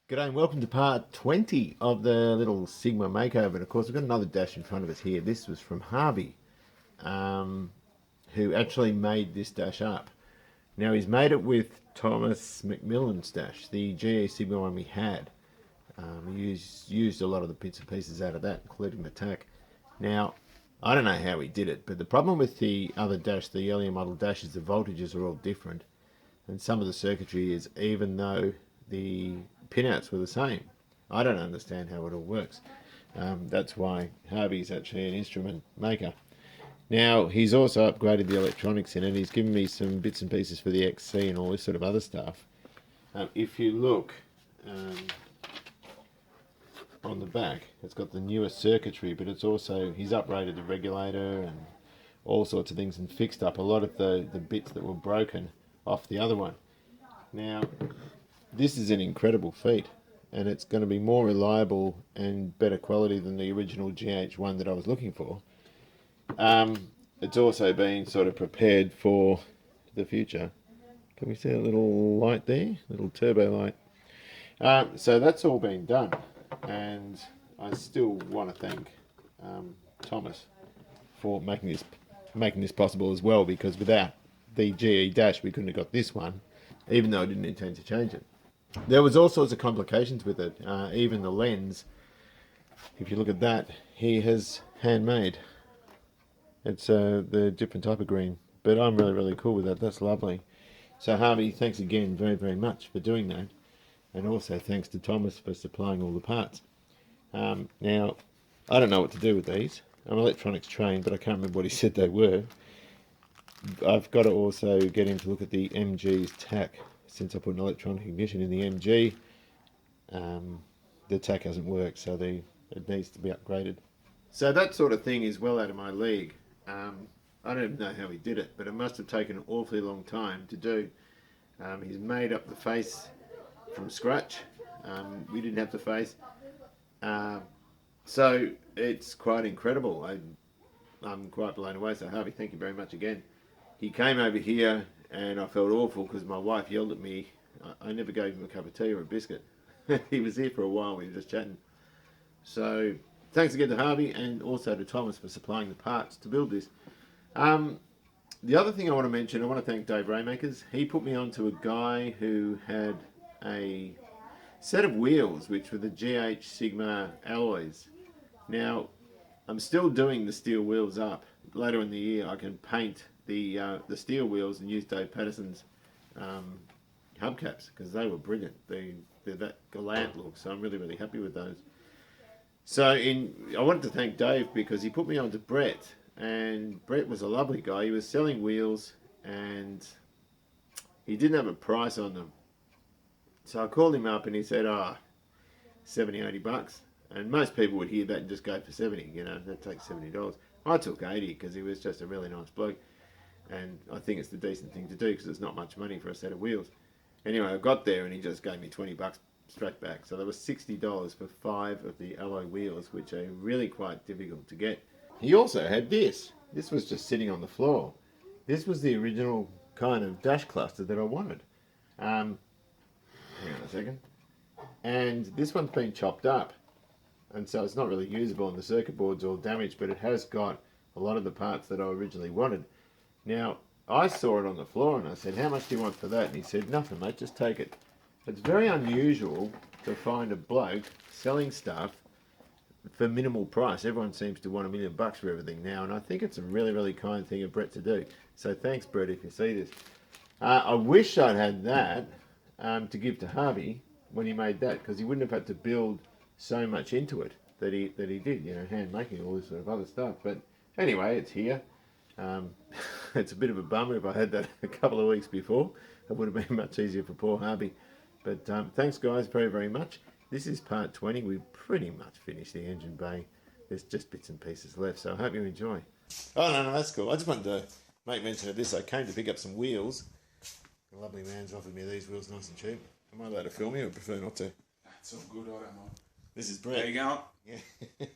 G'day and welcome to part 20 of the little Sigma makeover. And of course, we've got another dash in front of us here. This was from Harvey, who actually made this dash up. Now, he's made it with Thomas McMillan's dash, the GE Sigma one we had. He used a lot of the bits and pieces out of that, including the tack. Now, I don't know how he did it, but the problem with the other dash, the earlier model dashes, the voltages are all different. And some of the circuitry is, even though the pinouts were the same. I don't understand how it all works. That's why Harvey's actually an instrument maker. Now, he's also upgraded the electronics in it. He's given me some bits and pieces for the XC and all this sort of other stuff. If you look on the back, it's got the newest circuitry, but it's also, he's upgraded the regulator and all sorts of things and fixed up a lot of the bits that were broken off the other one. Now, this is an incredible feat, and it's going to be more reliable and better quality than the original GH1 that I was looking for. It's also been sort of prepared for the future. Can we see a little light there? Little turbo light. So that's all been done, and I still want to thank Thomas for making this possible as well, because without the GE dash we couldn't have got this one, even though I didn't intend to change it. There was all sorts of complications with it. Even the lens, if you look at that, he has handmade. It's the different type of green, but I'm really cool with that. That's lovely. So Harvey, thanks again very much for doing that, and also thanks to Thomas for supplying all the parts. Now, I don't know what to do with these. I'm electronics trained, but I can't remember what he said they were. I've got to also get him to look at the MG's tack. Since I put an electronic ignition in the MG, the tack hasn't worked, so it needs to be upgraded. So that sort of thing is well out of my league. I don't even know how he did it, but it must have taken an awfully long time to do. He's made up the face from scratch. We didn't have the face. So it's quite incredible. I'm quite blown away. So Harvey, thank you very much again. He came over here and I felt awful because my wife yelled at me. I never gave him a cup of tea or a biscuit. He was here for a while, we were just chatting. So thanks again to Harvey and also to Thomas for supplying the parts to build this. The other thing I want to mention, I want to thank Dave Raymakers. He put me on to a guy who had a set of wheels which were the GH Sigma alloys. Now, I'm still doing the steel wheels up. Later in the year I can paint the steel wheels and use Dave Patterson's hubcaps because they were brilliant. They're that gallant look, so I'm really happy with those. So I wanted to thank Dave because he put me on to Brett, and Brett was a lovely guy. He was selling wheels and he didn't have a price on them. So I called him up and he said, 70, 80 bucks. And most people would hear that and just go for 70, that takes $70. I took 80 because he was just a really nice bloke. And I think it's the decent thing to do because it's not much money for a set of wheels. Anyway, I got there and he just gave me 20 bucks straight back. So there was $60 for 5 of the alloy wheels, which are really quite difficult to get. He also had this. This was just sitting on the floor. This was the original kind of dash cluster that I wanted. Hang on a second. And this one's been chopped up. And so it's not really usable and the circuit board's all damaged, but it has got a lot of the parts that I originally wanted. Now, I saw it on the floor and I said, how much do you want for that? And he said, nothing mate, just take it. It's very unusual to find a bloke selling stuff for minimal price. Everyone seems to want $1 million for everything now, and I think it's a really kind thing of Brett to do. So thanks, Brett, if you see this. I wish I'd had that to give to Harvey when he made that, because he wouldn't have had to build so much into it that he did, hand making all this sort of other stuff. But anyway, it's here. It's a bit of a bummer. If I had that a couple of weeks before, it would have been much easier for poor Harvey. But thanks guys very much. This is part 20. We've pretty much finished the engine bay. There's just bits and pieces left, so I hope you enjoy. Oh no, that's cool. I just wanted to make mention of this. I came to pick up some wheels. The lovely man's offered me these wheels nice and cheap. Am I allowed to film you or prefer not to? That's all good, I don't mind. This is Brett. There you go. Yeah.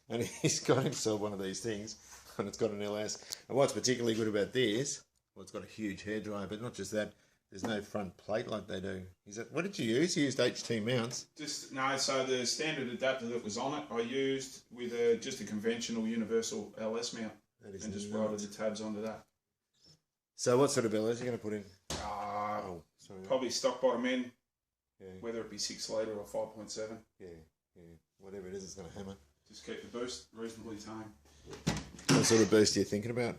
And he's got himself one of these things, and it's got an LS. And what's particularly good about this, well, it's got a huge hairdryer, but not just that, There's no front plate like they do. Is that, what did you use? You used HT mounts. No, so the standard adapter that was on it, I used with just a conventional universal LS mount, and just welded the tabs onto that. So what sort of bellows are you going to put in? Probably stock bottom end, whether it be 6 litre or 5.7. Yeah, whatever it is, it's going to hammer. Just keep the boost reasonably tame. What sort of boost are you thinking about?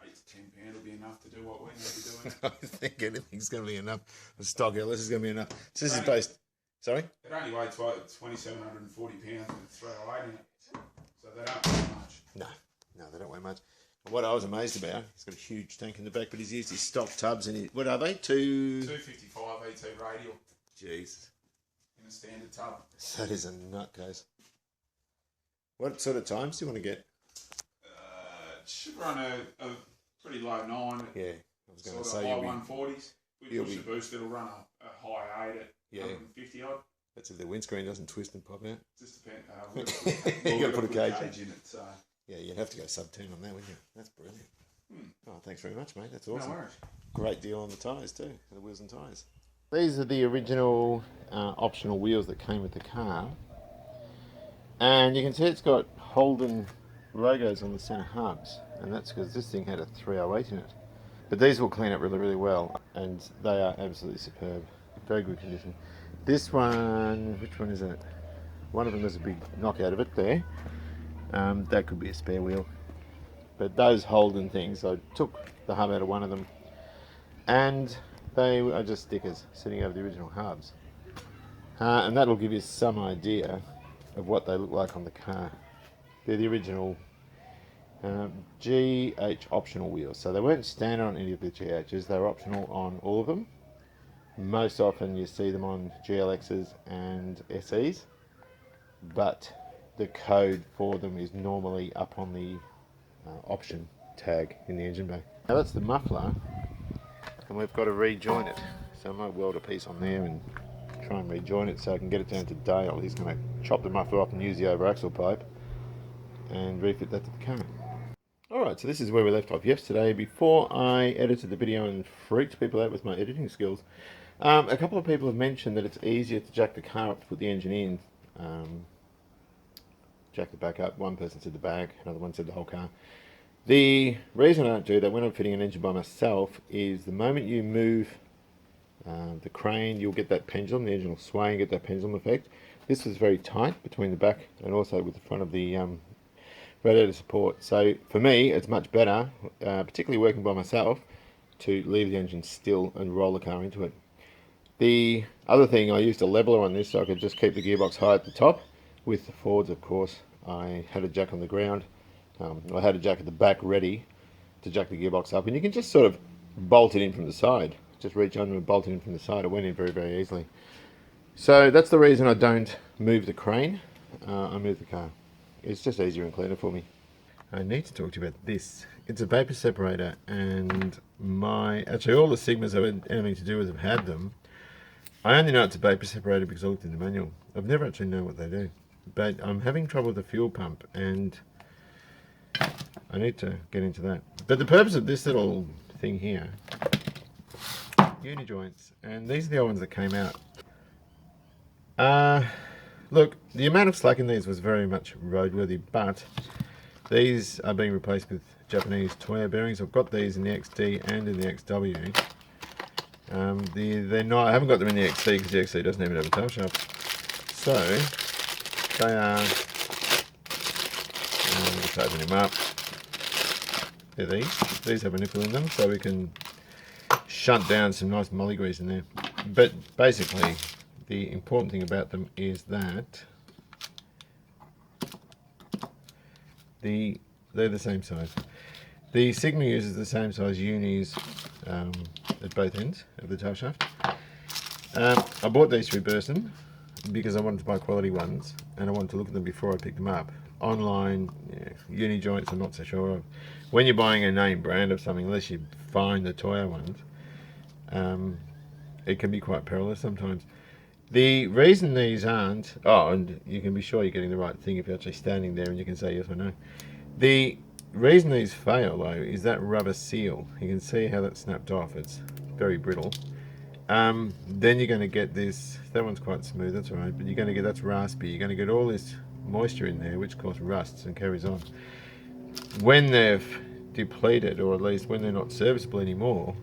8 to 10 pound will be enough to do what we need to do. I think anything's going to be enough. The stock LS is going to be enough. So this is based... Sorry? It only weighed 2,740 pounds with 308 in it. So they don't weigh much. No, they don't weigh much. What I was amazed about, he's got a huge tank in the back, but he's used his stock tubs and what are they? 255 ET radial. Jeez. In a standard tub. That is a nutcase. What sort of times do you want to get? It should run a pretty low 9. Yeah, I was going to say high 140s. We push the boost, it'll run a high 8 at 150 odd. That's if the windscreen doesn't twist and pop out. Just depends. You got to put a cage in it. So. Yeah, you'd have to go sub 10 on that, wouldn't you? That's brilliant. Oh, thanks very much, mate. That's awesome. No worries. Great deal on the tyres too, the wheels and tyres. These are the original optional wheels that came with the car. And you can see it's got Holden logos on the centre hubs. And that's because this thing had a 308 in it. But these will clean up really, really well. And they are absolutely superb. Very good condition. This one, which one is it? One of them has a big knockout of it there. That could be a spare wheel. But those Holden things, I took the hub out of one of them. And they are just stickers sitting over the original hubs. And that'll give you some idea of what they look like on the car. They're the original GH optional wheels. So they weren't standard on any of the GHs, they were optional on all of them. Most often you see them on GLXs and SEs, but the code for them is normally up on the option tag in the engine bay. Now that's the muffler, and we've got to rejoin it. So I might weld a piece on there and try and rejoin it so I can get it down to Dale. He's going to chop the muffler off and use the over axle pipe and refit that to the car. Alright, so this is where we left off yesterday before I edited the video and freaked people out with my editing skills. A couple of people have mentioned that it's easier to jack the car up to put the engine in, jack the back up. One person said the back, another one said the whole car. The reason I don't do that when I'm fitting an engine by myself is the moment you move the crane, you'll get that pendulum, the engine will sway and get that pendulum effect. This was very tight between the back and also with the front of the radiator support. So for me, it's much better, particularly working by myself, to leave the engine still and roll the car into it. The other thing, I used a leveler on this so I could just keep the gearbox high at the top. With the Fords, of course, I had a jack on the ground. I had a jack at the back ready to jack the gearbox up, and you can just sort of bolt it in from the side. Just reach under and bolt it in from the side. It went in very, very easily. So that's the reason I don't move the crane. I move the car. It's just easier and cleaner for me. I need to talk to you about this. It's a vapor separator, and actually all the Sigmas I've had anything to do with have had them. I only know it's a vapor separator because I looked in the manual. I've never actually known what they do. But I'm having trouble with the fuel pump, and I need to get into that. But the purpose of this little thing here, uni joints, and these are the old ones that came out. Look, the amount of slack in these was very much roadworthy, but these are being replaced with Japanese Toyo bearings. I've got these in the XD and in the XW. They're not. I haven't got them in the XC because the XC doesn't even have a tail shaft. So they are. Let's open them up. They're these. These have a nipple in them, so we can shunt down some nice molly grease in there. But basically, the important thing about them is that they're the same size. The Sigma uses the same size unis at both ends of the tail shaft. I bought these through Burson because I wanted to buy quality ones and I wanted to look at them before I picked them up. Online, uni joints I'm not so sure of. When you're buying a name brand of something, unless you find the Toyo ones, it can be quite perilous sometimes. The reason these aren't, and you can be sure you're getting the right thing if you're actually standing there and you can say yes or no. The reason these fail though is that rubber seal. You can see how that snapped off. It's very brittle. Then you're going to get this, that one's quite smooth, that's alright, but you're going to get, that's raspy, you're going to get all this moisture in there which causes rusts and carries on. When they've depleted, or at least when they're not serviceable anymore,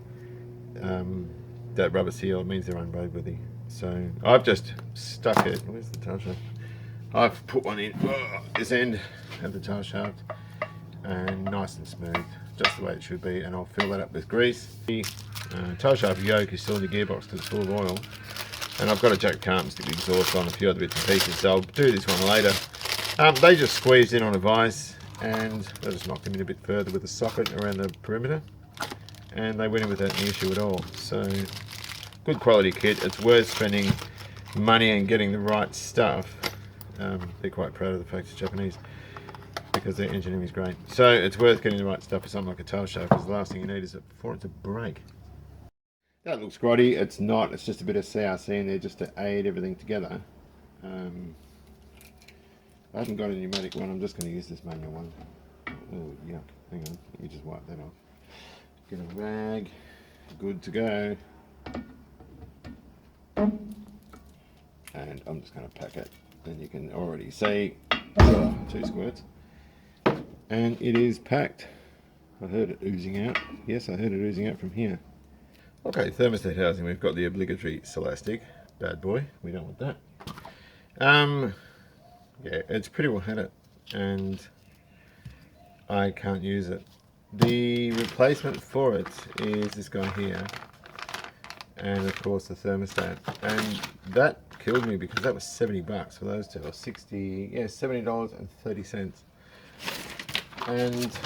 that rubber seal means they're unroadworthy. So I've just stuck it, where's the tail shaft? I've put one in this end of the tail shaft, and nice and smooth, just the way it should be, and I'll fill that up with grease. The tail shaft yoke is still in the gearbox because it's full of oil, and I've got a Jack Carpenter stick exhaust on a few other bits and pieces, so I'll do this one later. They just squeezed in on a vise, and I just knocked them in a bit further with a socket around the perimeter, and they went in without any issue at all. So good quality kit. It's worth spending money and getting the right stuff. They're quite proud of the fact it's Japanese, because their engineering is great. So it's worth getting the right stuff for something like a tail shaft, because the last thing you need is for it to break. That looks grotty. It's not. It's just a bit of CRC in there just to aid everything together. I haven't got a pneumatic one. I'm just going to use this manual one. Oh, yuck. Hang on. Let me just wipe that off. Get a rag. Good to go. And I'm just going to pack it. And you can already see 2 squirts. And it is packed. I heard it oozing out. Yes, I heard it oozing out from here. Okay, thermostat housing. We've got the obligatory Celastic. Bad boy. We don't want that. Yeah, it's pretty well had it, and I can't use it. The replacement for it is this guy here, and of course the thermostat, and that killed me because that was $70 for those two, or 60, yeah, $70.30, and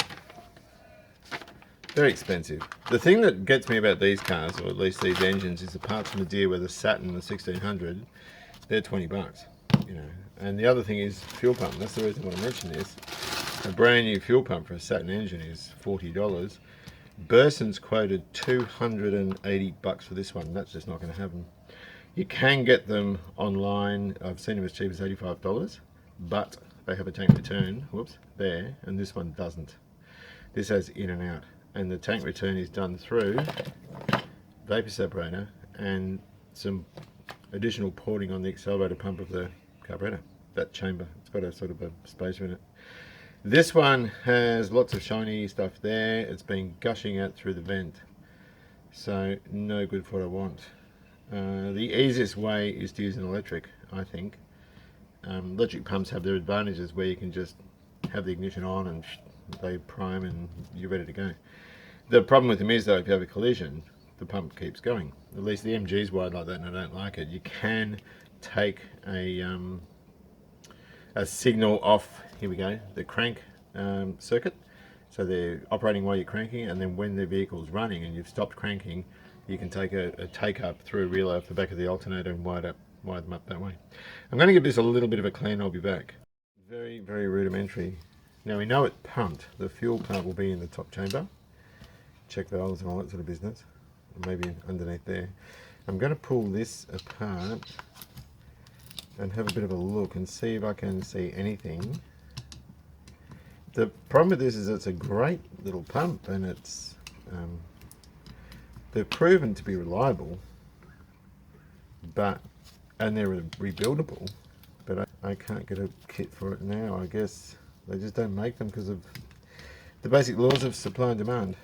very expensive. The thing that gets me about these cars, or at least these engines, is apart from the deal with the Saturn, the 1600, they're $20, you know. And the other thing is fuel pump. That's the reason I want to mention this. A brand new fuel pump for a Saturn engine is $40. Burson's quoted $280 for this one. That's just not going to happen. You can get them online. I've seen them as cheap as $85, but they have a tank return. Whoops, there, and this one doesn't. This has in and out, and the tank return is done through vapor separator and some additional porting on the accelerator pump of the carburetor. That chamber, it's got a sort of a spacer in it. This one has lots of shiny stuff there. It's been gushing out through the vent, so no good for what I want. The easiest way is to use an electric, I think. Electric pumps have their advantages where you can just have the ignition on and they prime and you're ready to go. The problem with them is though, if you have a collision, the pump keeps going. At least the MG's wired like that and I don't like it. You can take a signal off, here we go, the crank circuit. So they're operating while you're cranking, and then when the vehicle's running and you've stopped cranking, you can take a take up through a relay off the back of the alternator and wire them up that way. I'm going to give this a little bit of a clean, I'll be back. Very, very rudimentary. Now we know it pumped. The fuel pump will be in the top chamber. Check valves and all that sort of business. Or maybe underneath there. I'm going to pull this apart and have a bit of a look and see if I can see anything. The problem with this is it's a great little pump, and it's they're proven to be reliable, and they're rebuildable, but I can't get a kit for it now. I guess they just don't make them because of the basic laws of supply and demand.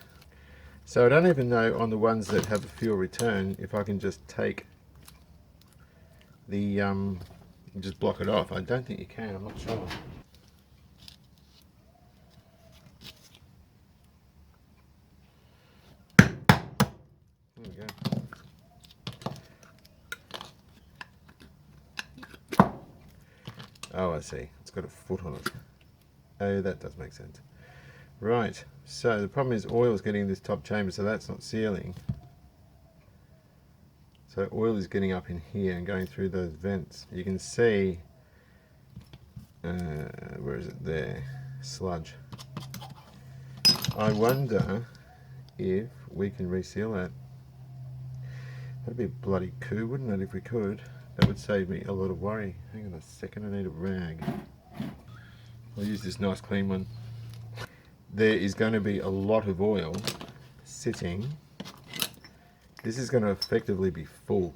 So I don't even know on the ones that have a fuel return if I can just take the just block it off. I don't think you can, I'm not sure. There we go. Oh, I see. It's got a foot on it. Oh, that does make sense. Right, so the problem is oil is getting in this top chamber, so that's not sealing. So oil is getting up in here and going through those vents. You can see, where is it there? Sludge. I wonder if we can reseal that. That'd be a bloody coup, wouldn't it, if we could? That would save me a lot of worry. Hang on a second, I need a rag. I'll use this nice clean one. There is going to be a lot of oil sitting this is going to effectively be full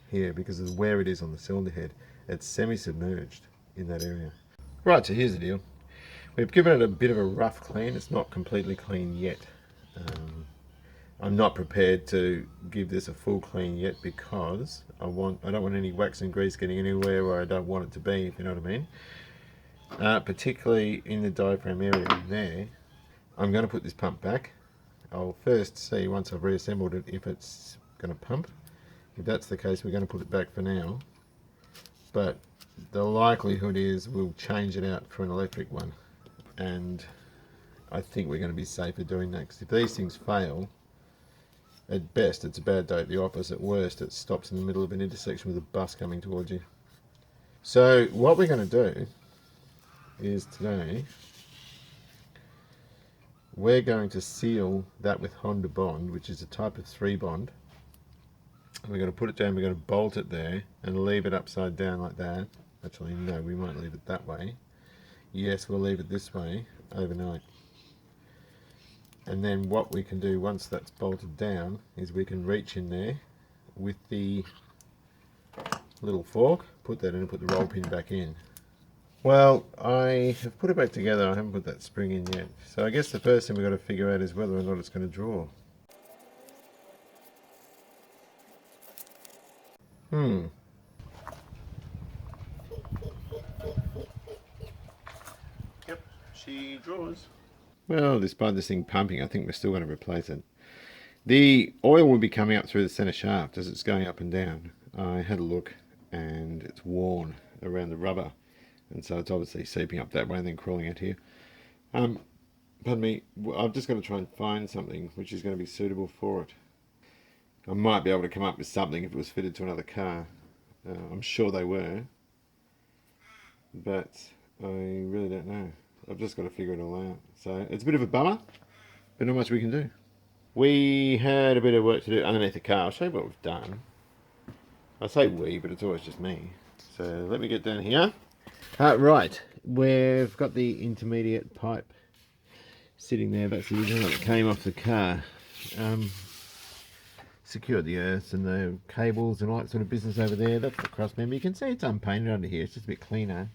here because of where it is on the cylinder head. It's semi-submerged in that area. Right, so here's the deal. We've given it a bit of a rough clean. It's not completely clean yet. I'm not prepared to give this a full clean yet because I don't want any wax and grease getting anywhere where I don't want it to be, if you know what I mean. Particularly in the diaphragm area there. I'm going to put this pump back. I'll first see, once I've reassembled it, if it's going to pump. If that's the case, we're going to put it back for now. But the likelihood is we'll change it out for an electric one. And I think we're going to be safer doing that, because if these things fail, at best it's a bad day at the office, at worst it stops in the middle of an intersection with a bus coming towards you. So what we're going to do is today we're going to seal that with Honda Bond, which is a type of 3 bond. We're going to put it down, we're going to bolt it there and leave it upside down like that. Actually no, we won't leave it that way. Yes, we'll leave it this way overnight. And then what we can do once that's bolted down is we can reach in there with the little fork, put that in and put the roll pin back in. Well, I have put it back together, I haven't put that spring in yet. So I guess the first thing we've got to figure out is whether or not it's going to draw. Yep, she draws. Well, despite this thing pumping, I think we're still going to replace it. The oil will be coming up through the center shaft as it's going up and down. I had a look and it's worn around the rubber, and so it's obviously seeping up that way and then crawling out here. Pardon me, I've just got to try and find something which is going to be suitable for it. I might be able to come up with something if it was fitted to another car. I'm sure they were, but I really don't know. I've just got to figure it all out. So it's a bit of a bummer, but not much we can do. We had a bit of work to do underneath the car. I'll show you what we've done. I say we, but it's always just me. So let me get down here. Right, we've got the intermediate pipe sitting there. That's the original that came off the car. Secured the earths and the cables and all that sort of business over there. That's the cross member. You can see it's unpainted under here. It's just a bit cleaner.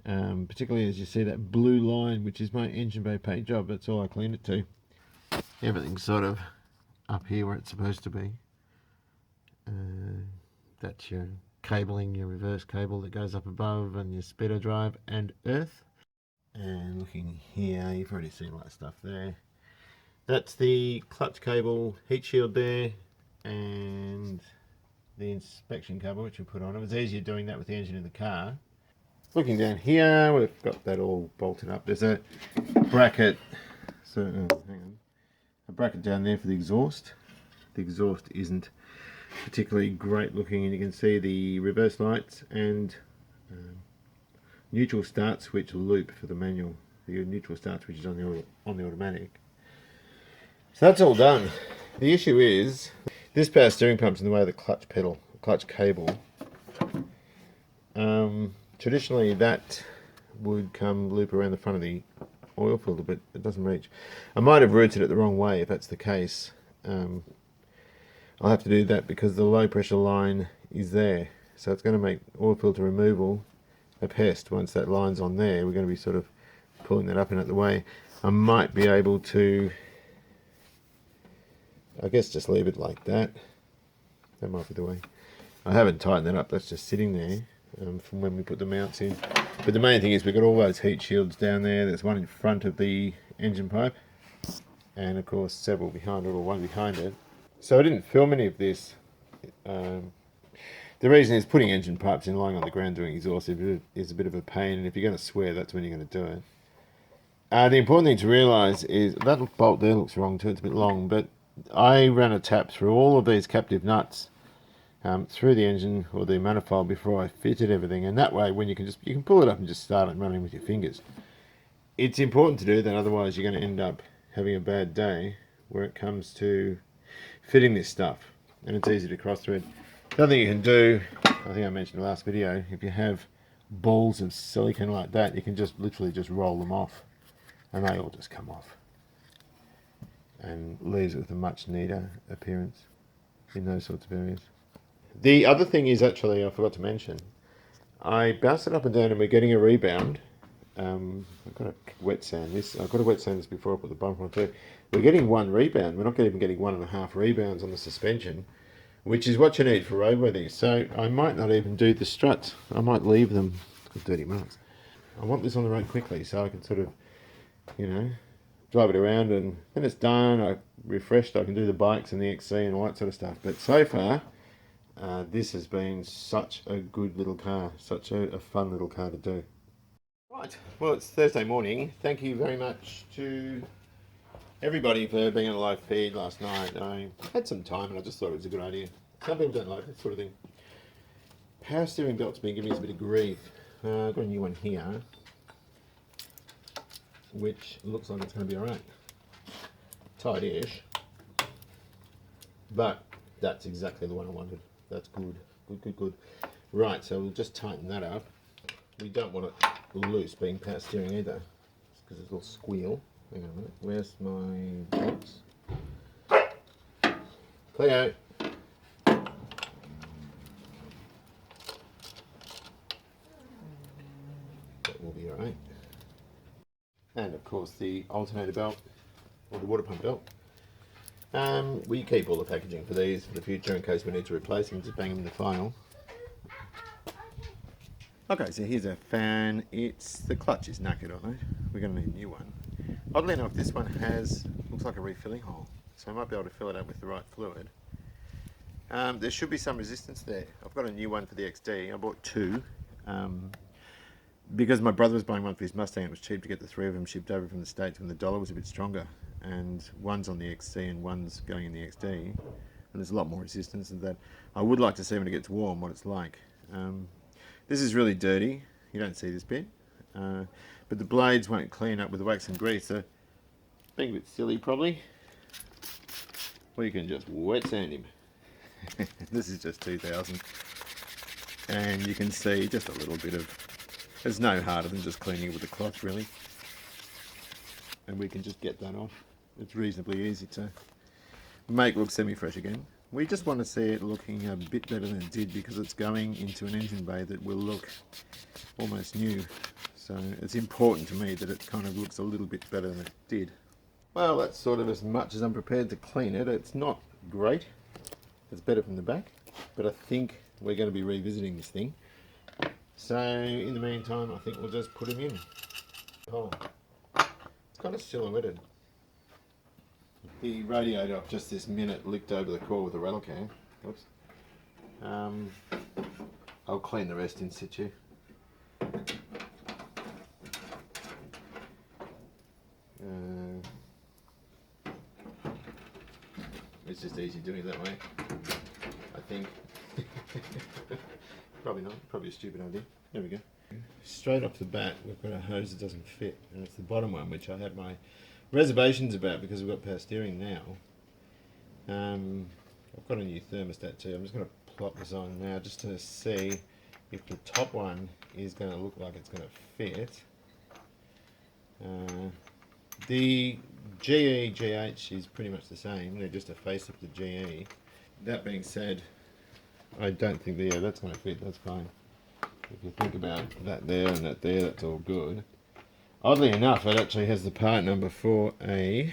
Particularly as you see that blue line, which is my engine bay paint job. That's all I cleaned it to. Everything's sort of up here where it's supposed to be. That's your cabling, your reverse cable that goes up above, and your speedo drive and earth. And looking here, you've already seen all that stuff there. That's the clutch cable, heat shield there, and the inspection cover which we put on. It was easier doing that with the engine in the car. Looking down here, we've got that all bolted up. There's a bracket, so hang on, a bracket down there for the exhaust. The exhaust isn't particularly great looking, and you can see the reverse lights and neutral start switch loop for the manual. The neutral start switch is on the automatic. So that's all done. The issue is this power steering pump's in the way of the clutch pedal, clutch cable. Traditionally that would come loop around the front of the oil filter, but it doesn't reach. I might have routed it the wrong way if that's the case. I'll have to do that because the low pressure line is there. So it's going to make oil filter removal a pest. Once that line's on there, we're going to be sort of pulling that up and out the way. I might be able to, I guess, just leave it like that. That might be the way. I haven't tightened that up, that's just sitting there from when we put the mounts in. But the main thing is we've got all those heat shields down there. There's one in front of the engine pipe, and of course several behind it, or one behind it. So I didn't film any of this. The reason is putting engine pipes in lying on the ground doing exhaust is a bit of a pain, and if you're going to swear, that's when you're going to do it. The important thing to realise is that bolt there looks wrong too, it's a bit long, but I ran a tap through all of these captive nuts through the engine or the manifold before I fitted everything, and that way when you can pull it up and just start it running with your fingers. It's important to do that, otherwise you're going to end up having a bad day where it comes to fitting this stuff, and it's easy to cross thread. The other thing you can do, I think I mentioned in the last video, if you have balls of silicone like that, you can just literally just roll them off and they all just come off. and leaves it with a much neater appearance in those sorts of areas. The other thing is, actually, I forgot to mention, I bounced it up and down and we're getting a rebound. I've got to wet sand this. I've got to wet sand this before I put the bumper on too. We're getting one rebound. We're not even getting 1.5 rebounds on the suspension, which is what you need for roadworthy. So I might not even do the struts. I might leave them for 30 marks. I want this on the road quickly so I can sort of, you know, drive it around, and when it's done, I refreshed, I can do the bikes and the XC and all that sort of stuff. But so far, this has been such a good little car, such a fun little car to do. Right, well, it's Thursday morning. Thank you very much to everybody for being on a live feed last night. I had some time and I just thought it was a good idea. Some people don't like that sort of thing. Power steering belt's been giving us a bit of grief. I've got a new one here, which looks like it's going to be alright. Tight-ish. But that's exactly the one I wanted. That's good. Good. Right, so we'll just tighten that up. We don't want it loose being power steering either, because it's a little squeal. Hang on a minute. Where's my box? Cleo. That will be alright. And of course the alternator belt, or the water pump belt. We keep all the packaging for these for the future in case we need to replace them. Just bang them in the file. Okay, so here's a fan. The clutch is knackered on it. We're going to need a new one. Oddly enough, this one looks like a refilling hole, so I might be able to fill it up with the right fluid. There should be some resistance there. I've got a new one for the XD. I bought two. Because my brother was buying one for his Mustang, it was cheap to get the three of them shipped over from the States when the dollar was a bit stronger. And one's on the XC and one's going in the XD. And there's a lot more resistance than that. I would like to see when it gets warm what it's like. This is really dirty. You don't see this bit. But the blades won't clean up with the wax and grease. So being a bit silly probably. Well, you can just wet sand him. This is just 2000. And you can see just a little bit of... It's no harder than just cleaning it with a cloth, really. And we can just get that off. It's reasonably easy to make look semi-fresh again. We just want to see it looking a bit better than it did because it's going into an engine bay that will look almost new. So it's important to me that it kind of looks a little bit better than it did. Well, that's sort of as much as I'm prepared to clean it. It's not great. It's better from the back. But I think we're going to be revisiting this thing. So in the meantime, I think we'll just put them in. Oh, it's kind of silhouetted. The radiator I've just this minute licked over the core with a rattle can. Oops. I'll clean the rest in situ. It's just easy doing it that way, I think. Probably not, probably a stupid idea. There we go. Straight off the bat, we've got a hose that doesn't fit, and it's the bottom one, which I had my reservations about because we've got power steering now. I've got a new thermostat too. I'm just going to plop this on now just to see if the top one is going to look like it's going to fit. The GE GH is pretty much the same. They're just a face of the GE. That being said, I don't think that's going to fit. That's fine. If you think about that there and that there, that's all good. Oddly enough, it actually has the part number for a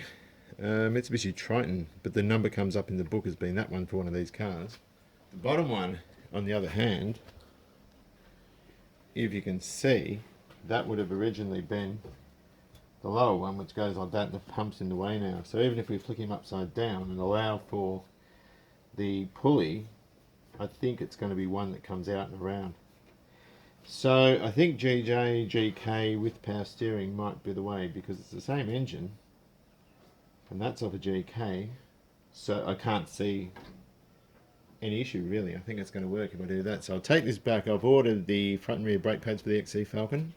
Mitsubishi Triton, but the number comes up in the book as being that one for one of these cars. The bottom one, on the other hand, if you can see, that would have originally been the lower one, which goes like that, and the pump's in the way now. So even if we flick him upside down and allow for the pulley, I think it's going to be one that comes out and around. So I think GJ, GK with power steering might be the way because it's the same engine and that's off a GK, so I can't see any issue really. I think it's going to work if I do that. So I'll take this back. I've ordered the front and rear brake pads for the XC Falcon.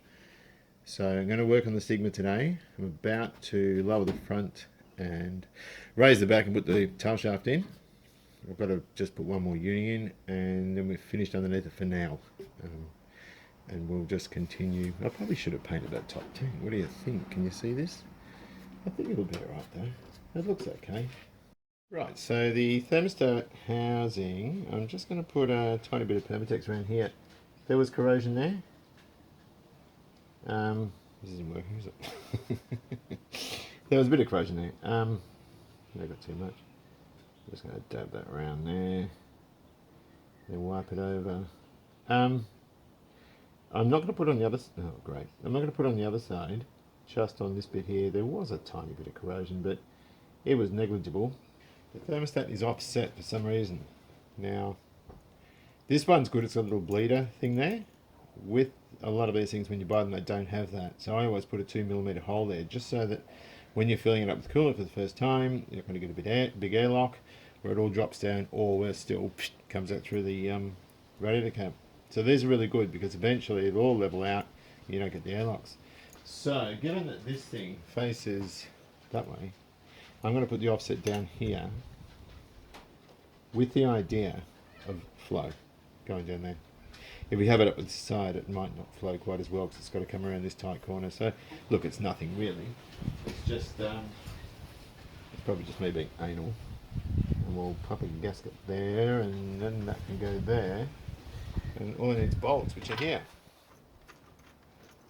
So I'm going to work on the Sigma today. I'm about to lower the front and raise the back and put the tail shaft in. I've got to just put one more uni in and then we're finished underneath it for now. And we'll just continue. I probably should have painted that top too. What do you think? Can you see this? I think it'll be alright though. It looks okay. Right, so the thermostat housing, I'm just going to put a tiny bit of Permatex around here. There was corrosion there. This isn't working, is it? There was a bit of corrosion there. I got too much. I'm just going to dab that around there. Then wipe it over. I'm not going to put on the other. Oh, great! I'm not going to put on the other side. Just on this bit here, there was a tiny bit of corrosion, but it was negligible. The thermostat is offset for some reason. Now, this one's good. It's got a little bleeder thing there. With a lot of these things, when you buy them, they don't have that. So I always put a 2mm hole there, just so that when you're filling it up with coolant for the first time, you're not going to get a big airlock where it all drops down, or where still comes out through the radiator cap. So these are really good because eventually it'll all level out. You don't get the airlocks. So given that this thing faces that way, I'm going to put the offset down here with the idea of flow going down there. If we have it up at the side, it might not flow quite as well because it's got to come around this tight corner. So look, it's nothing really. It's just it's probably just me being anal. And we'll pop a gasket there, and then that can go there. And all it needs bolts, which are here.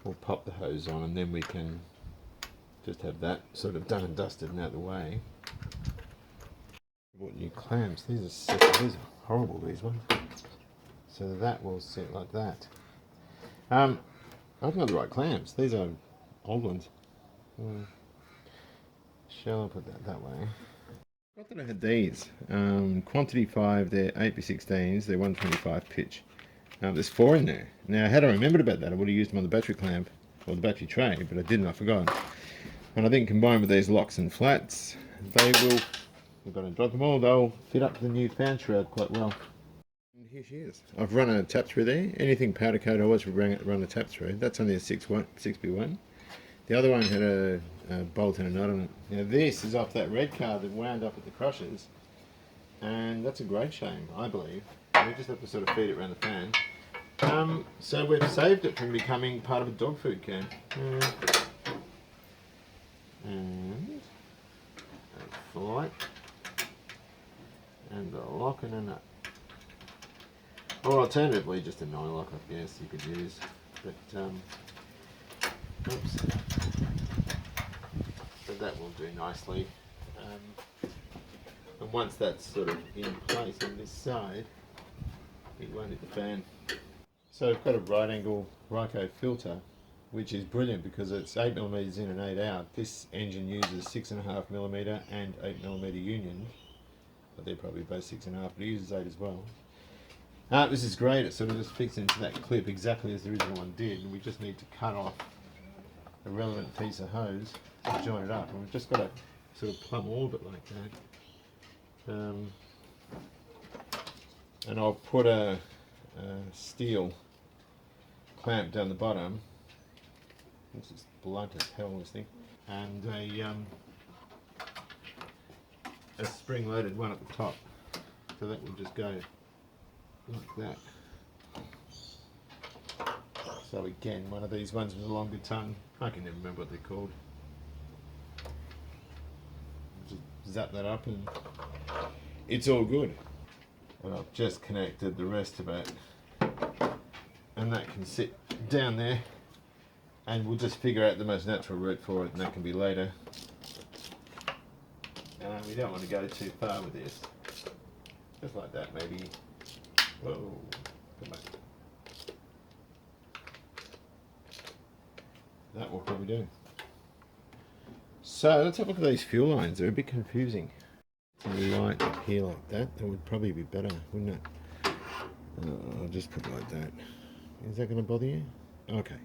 We'll pop the hose on, and then we can just have that sort of done and dusted and out of the way. Bought new clamps. These are horrible, these ones. So that will sit like that. I've got the right clamps. These are old ones. Shall I put that way? I thought I had these. Quantity 5, they're 8x16s, they're 125 pitch. There's 4 in there. Now, had I remembered about that, I would have used them on the battery clamp, or the battery tray, but I didn't, I forgot. And I think combined with these locks and flats, they will, we're going to drop them all, they'll fit up to the new fan shroud quite well. And here she is. I've run a tap through there. Anything powder coat I always run a tap through. That's only a 6B1. The other one had a bolt and a nut on it. Now this is off that red car that wound up at the crushers, and that's a great shame, I believe. We just have to sort of feed it around the fan. So we've saved it from becoming part of a dog food can. And a flight, and a lock and a nut. Or alternatively, just a 9-lock, I guess you could use. But oops. So that will do nicely. And once that's sort of in place on this side, it won't hit the fan. So I've got a right angle Ryco filter, which is brilliant because it's 8mm in and 8 out. This engine uses 6.5mm and 8mm union, but they're probably both 6.5, but it uses 8 as well. This is great. It sort of just fits into that clip exactly as the original one did, and we just need to cut off a relevant piece of hose to join it up, and we've just got to sort of plumb all of it like that. And I'll put a steel clamp down the bottom. This is blunt as hell, this thing, and a spring-loaded one at the top. So that will just go like that. So again, one of these ones with a longer tongue. I can never remember what they're called. Just zap that up and it's all good. And I've just connected the rest of it, and that can sit down there, and we'll just figure out the most natural route for it, and that can be later. We don't want to go too far with this. Just like that, maybe. Whoa, come back. That will probably do. So let's have a look at these fuel lines. They're a bit confusing. Light up here like that. That would probably be better, wouldn't it? I'll just put it like that. Is that going to bother you? Okay.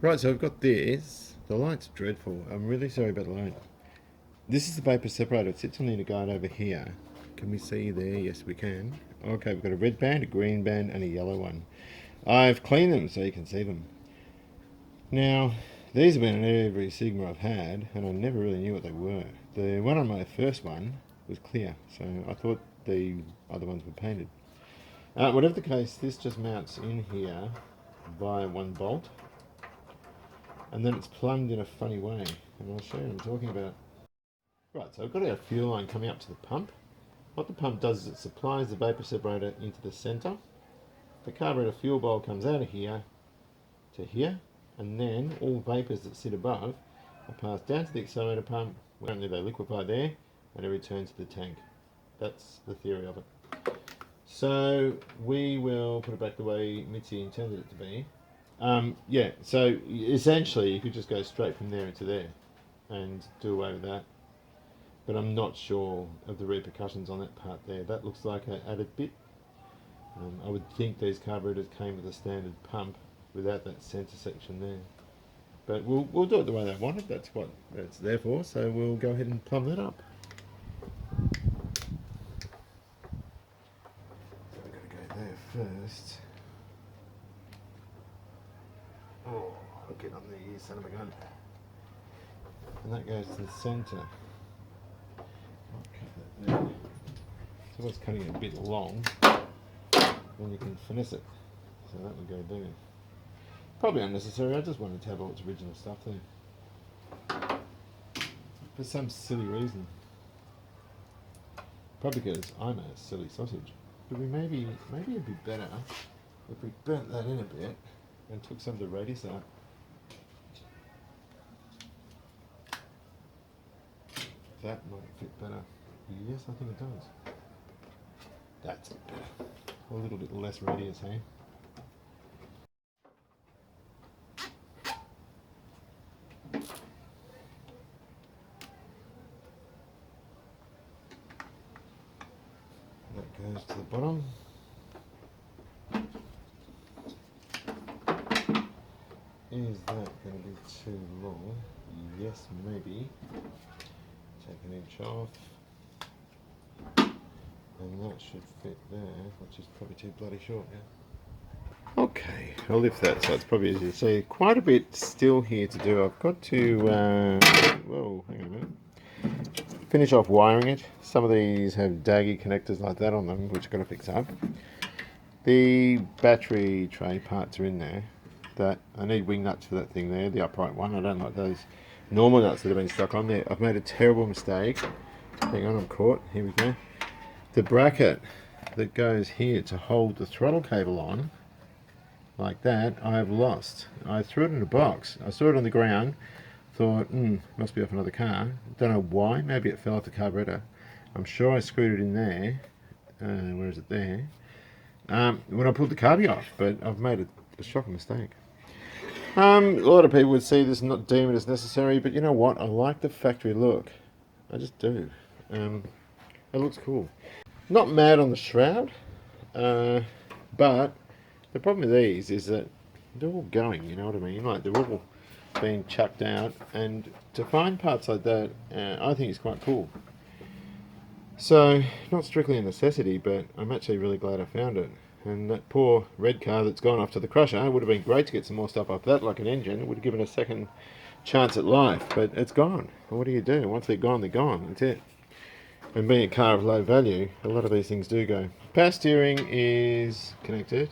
Right, so I've got this. The light's dreadful. I'm really sorry about the light. This is the vapor separator. It sits on the inner guide over here. Can we see there? Yes, we can. Okay, we've got a red band, a green band, and a yellow one. I've cleaned them so you can see them. Now, these have been in every Sigma I've had, and I never really knew what they were. The one on my first one was clear, so I thought the other ones were painted. Whatever the case, this just mounts in here via one bolt, and then it's plumbed in a funny way, and I'll show you what I'm talking about. Right, so I've got our fuel line coming up to the pump. What the pump does is it supplies the vapour separator into the centre. The carburetor fuel bowl comes out of here to here, and then all vapours that sit above are passed down to the accelerator pump. Currently they liquefy there, and it returns to the tank. That's the theory of it. So we will put it back the way Mitzi intended it to be. Yeah, so essentially you could just go straight from there into there and do away with that. But I'm not sure of the repercussions on that part there. That looks like an added bit. I would think these carburetors came with a standard pump without that centre section there. But we'll do it the way they want it. That's what it's there for. So we'll go ahead and plumb that up. So we're going to go there first. Oh, I'll get on the son of a gun. And that goes to the centre. So that's cutting it a bit long, then you can finesse it. So that would go there. Probably unnecessary, I just wanted to have all its original stuff there. For some silly reason. Probably because I'm a silly sausage. But maybe it'd be better if we burnt that in a bit and took some of the radius out. That might fit better. Yes, I think it does. That's better. A little bit less radius, hey? That goes to the bottom. Is that going to be too long? Yes, maybe. Take an inch off. And that should fit there, which is probably too bloody short, yeah. Okay, I'll lift that so it's probably easy to see. Quite a bit still here to do. I've got to, whoa, hang on a minute. Finish off wiring it. Some of these have daggy connectors like that on them, which I've got to fix up. The battery tray parts are in there. That I need wing nuts for that thing there, the upright one. I don't like those normal nuts that have been stuck on there. I've made a terrible mistake. Hang on, I'm caught. Here we go. The bracket that goes here to hold the throttle cable on, like that, I have lost. I threw it in a box. I saw it on the ground, thought, must be off another car. Don't know why, maybe it fell off the carburetor. I'm sure I screwed it in there. Where is it there? When I pulled the carby off, but I've made a shocking mistake. A lot of people would see this and not deem it as necessary, but you know what? I like the factory look. I just do. It looks cool. Not mad on the shroud, but the problem with these is that they're all going, you know what I mean? Like they're all being chucked out, and to find parts like that, I think is quite cool. So, not strictly a necessity, but I'm actually really glad I found it. And that poor red car that's gone off to the crusher, it would have been great to get some more stuff off that, like an engine. It would have given a second chance at life, but it's gone. What do you do? Once they're gone, that's it. And being a car of low value, a lot of these things do go. Power steering is connected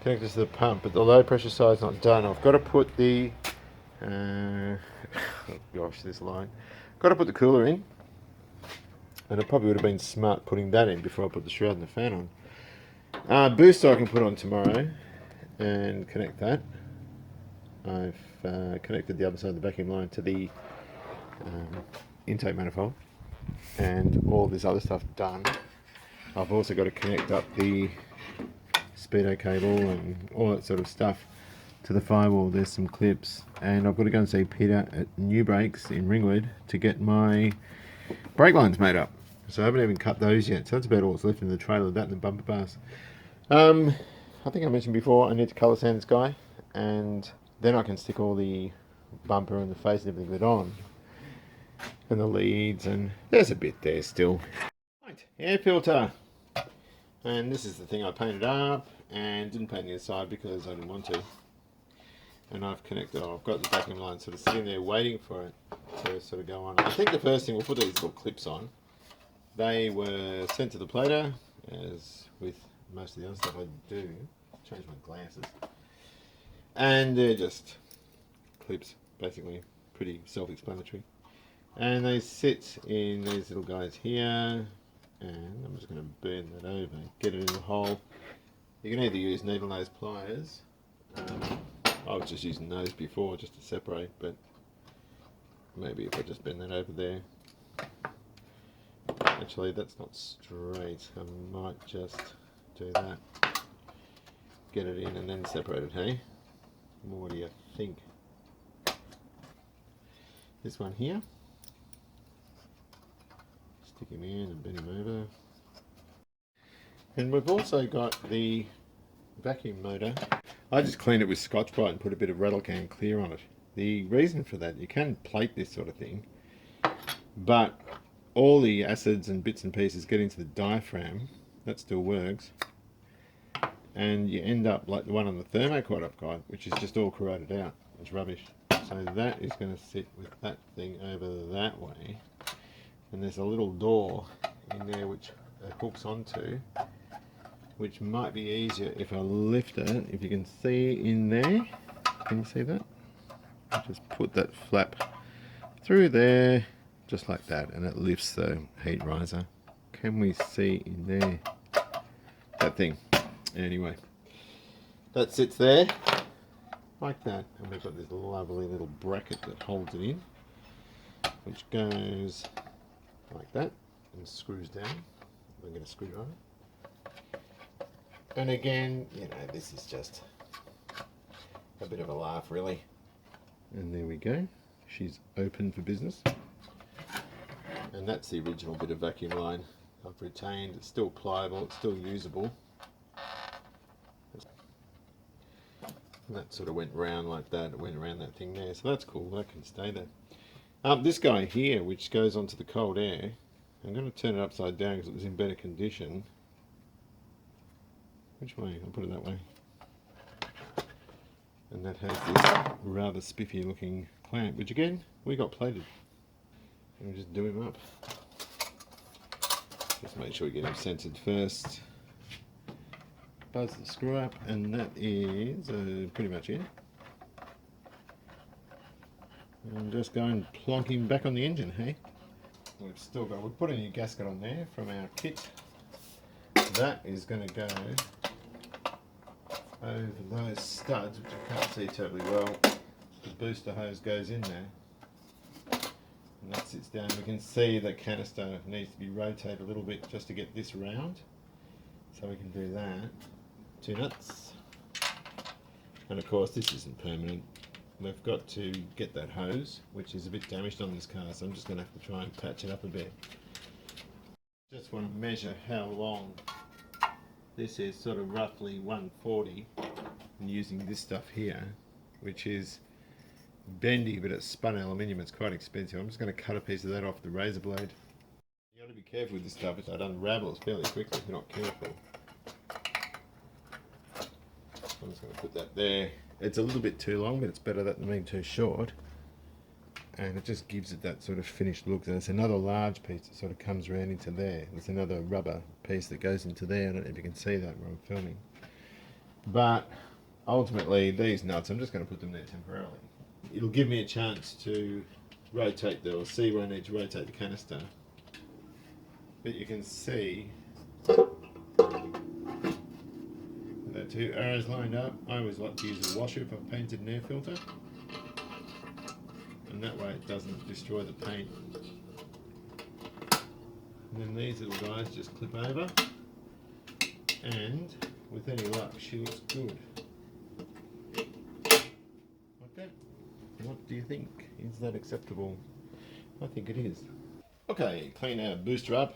to the pump, but the low pressure side's not done. I've got to put the, oh gosh, this line. Got to put the cooler in, and it probably would have been smart putting that in before I put the shroud and the fan on. Booster I can put on tomorrow and connect that. I've connected the other side of the vacuum line to the intake manifold, and all this other stuff done. I've also got to connect up the speedo cable and all that sort of stuff to the firewall. There's some clips, and I've got to go and see Peter at New Brakes in Ringwood to get my brake lines made up. So I haven't even cut those yet, so that's about all that's left in the trailer, that and the bumper bars. I think I mentioned before I need to colour sand this guy, and then I can stick all the bumper and the face and everything with it on, and the leads, and there's a bit there still. Right, air filter, and this is the thing I painted up and didn't paint the inside because I didn't want to. And I've connected, I've got the vacuum line sort of sitting there waiting for it to sort of go on. I think the first thing, we'll put these little clips on. They were sent to the plater, as with most of the other stuff I do. Change my glasses. And they're just clips, basically. Pretty self-explanatory. And they sit in these little guys here, and I'm just going to burn that over, get it in the hole. You can either use needle nose pliers. I was just using those before just to separate, but maybe if I just bend that over there. Actually, that's not straight. I might just do that. Get it in and then separate it, hey? What do you think? This one here. Stick him in and bend him over. And we've also got the vacuum motor. I just cleaned it with Scotch-Brite and put a bit of rattle can clear on it. The reason for that, you can plate this sort of thing, but all the acids and bits and pieces get into the diaphragm. That still works. And you end up like the one on the thermoquad I've got, which is just all corroded out. It's rubbish. So that is going to sit with that thing over that way. And there's a little door in there which it hooks onto, which might be easier if I lift it. If you can see in there, can you see that? I just put that flap through there, just like that, and it lifts the heat riser. Can we see in there? That thing. Anyway, that sits there like that, and we've got this lovely little bracket that holds it in, which goes like that and screws down. I'm going to screw on it. And again, you know, this is just a bit of a laugh, really. And there we go. She's open for business. And that's the original bit of vacuum line I've retained. It's still pliable, it's still usable. And that sort of went round like that. It went around that thing there. So that's cool. That can stay there. This guy here, which goes onto the cold air, I'm going to turn it upside down because it was in better condition. Which way? I'll put it that way. And that has this rather spiffy looking clamp, which again, we got plated. And we'll just do him up. Just make sure we get him centered first. Buzz the screw up, and that is pretty much it. And just go and plonk him back on the engine, hey? We've put a new gasket on there from our kit. That is going to go over those studs, which I can't see terribly well. The booster hose goes in there, and that sits down. We can see the canister needs to be rotated a little bit just to get this round, so we can do that. 2 nuts, and of course this isn't permanent. We've got to get that hose, which is a bit damaged on this car, so I'm just going to have to try and patch it up a bit. Just want to measure how long. This is sort of roughly 140, and using this stuff here, which is bendy but it's spun aluminium. It's quite expensive. I'm just going to cut a piece of that off the razor blade. You got to be careful with this stuff. It unravels fairly quickly if you're not careful. I'm just going to put that there. It's a little bit too long, but it's better than being too short. And it just gives it that sort of finished look. There's another large piece that sort of comes around into there. There's another rubber piece that goes into there. I don't know if you can see that where I'm filming. But ultimately, these nuts, I'm just going to put them there temporarily. It'll give me a chance to rotate or see where I need to rotate the canister. But you can see the 2 arrows lined up. I always like to use a washer if I've painted an air filter, and that way it doesn't destroy the paint. And then these little guys just clip over, and with any luck she looks good. Like that. What do you think? Is that acceptable? I think it is. Okay, clean our booster up.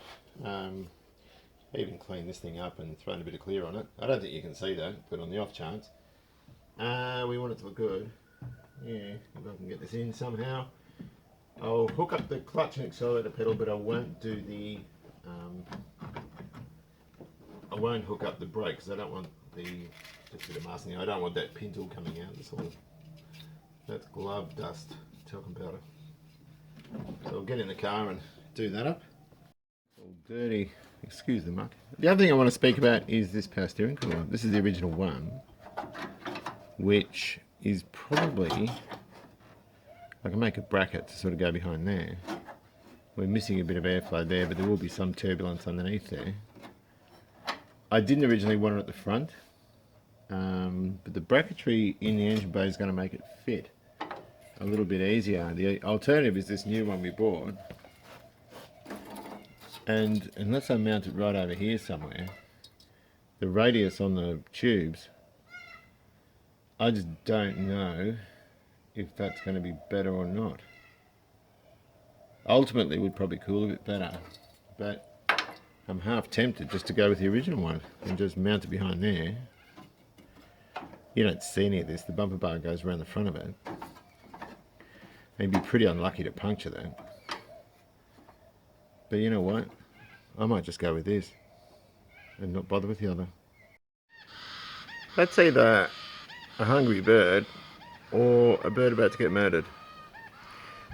Even clean this thing up and thrown a bit of clear on it. I don't think you can see that, but on the off chance. We want it to look good. Yeah, if I can get this in somehow. I'll hook up the clutch and accelerator pedal, but I won't do the... I won't hook up the brake because I don't want the... Just a bit of masking. I don't want that pin tool coming out. That's glove dust, talcum powder. So I'll get in the car and do that up. All dirty. Excuse the muck. The other thing I want to speak about is this power steering column. This is the original one, which is probably, I can make a bracket to sort of go behind there. We're missing a bit of airflow there, but there will be some turbulence underneath there. I didn't originally want it at the front, but the bracketry in the engine bay is going to make it fit a little bit easier. The alternative is this new one we bought, and unless I mount it right over here somewhere, the radius on the tubes, I just don't know if that's going to be better or not. Ultimately, it would probably cool a bit better, but I'm half tempted just to go with the original one and just mount it behind there. You don't see any of this, the bumper bar goes around the front of it. And you'd be pretty unlucky to puncture that. But you know what? I might just go with this and not bother with the other. That's either a hungry bird or a bird about to get murdered.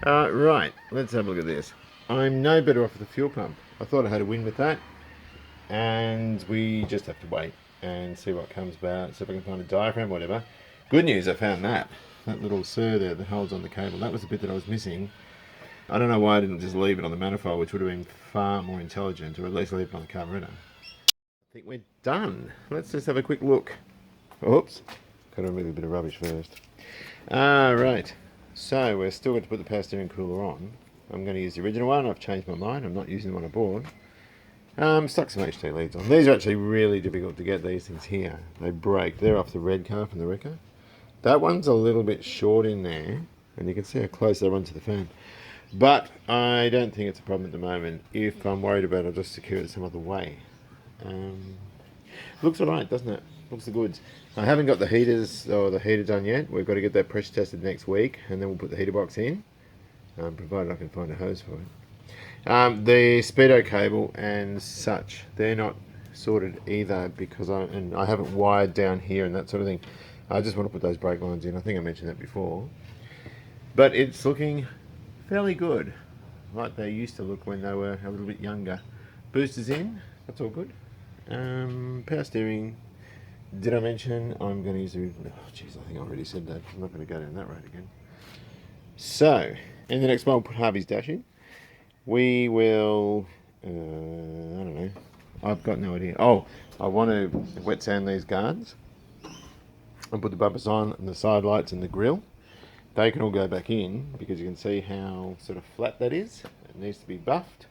Right, let's have a look at this. I'm no better off with the fuel pump. I thought I had a win with that, and we just have to wait and see what comes about, see if I can find a diaphragm, whatever. Good news, I found that little sur there that holds on the cable. That was the bit that I was missing. I don't know why I didn't just leave it on the manifold, which would have been far more intelligent, or at least leave it on the carburetor. I think we're done. Let's just have a quick look. Oops, got to remove a bit of rubbish first. Right, so we're still going to put the power steering cooler on. I'm going to use the original one. I've changed my mind. I'm not using the one I bought. Stuck some HT leads on. These are actually really difficult to get, these things here. They break. They're off the red car from the wrecker. That one's a little bit short in there, and you can see how close they run to the fan. But I don't think it's a problem at the moment. If I'm worried about it, I'll just secure it some other way. Looks alright, doesn't it? Looks the goods. I haven't got the heaters or the heater done yet. We've got to get that pressure tested next week, and then we'll put the heater box in, provided I can find a hose for it. The speedo cable and such, they're not sorted either, because I haven't wired down here and that sort of thing. I just want to put those brake lines in. I think I mentioned that before. But it's looking fairly good, like they used to look when they were a little bit younger. Boosters in, that's all good. Power steering, did I mention I'm going to use the... Oh jeez, I think I already said that. I'm not going to go down that road again. So, in the next one, we'll put Harvey's dash in. We will... I don't know. I've got no idea. Oh, I want to wet sand these guards and put the bumpers on and the side lights and the grille. They can all go back in because you can see how sort of flat that is. It needs to be buffed.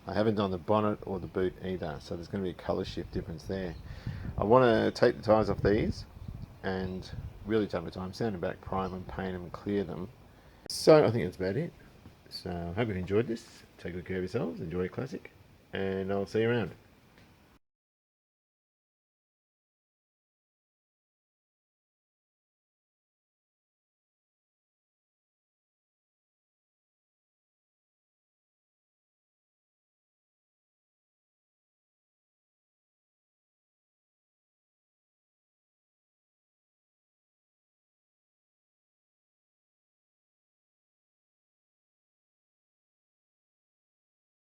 I haven't done the bonnet or the boot either, so there's going to be a colour shift difference there. I want to take the tyres off these and really take my time, sand them back, prime them, paint them, clear them. So I think that's about it. So I hope you've enjoyed this. Take good care of yourselves, enjoy your classic, and I'll see you around.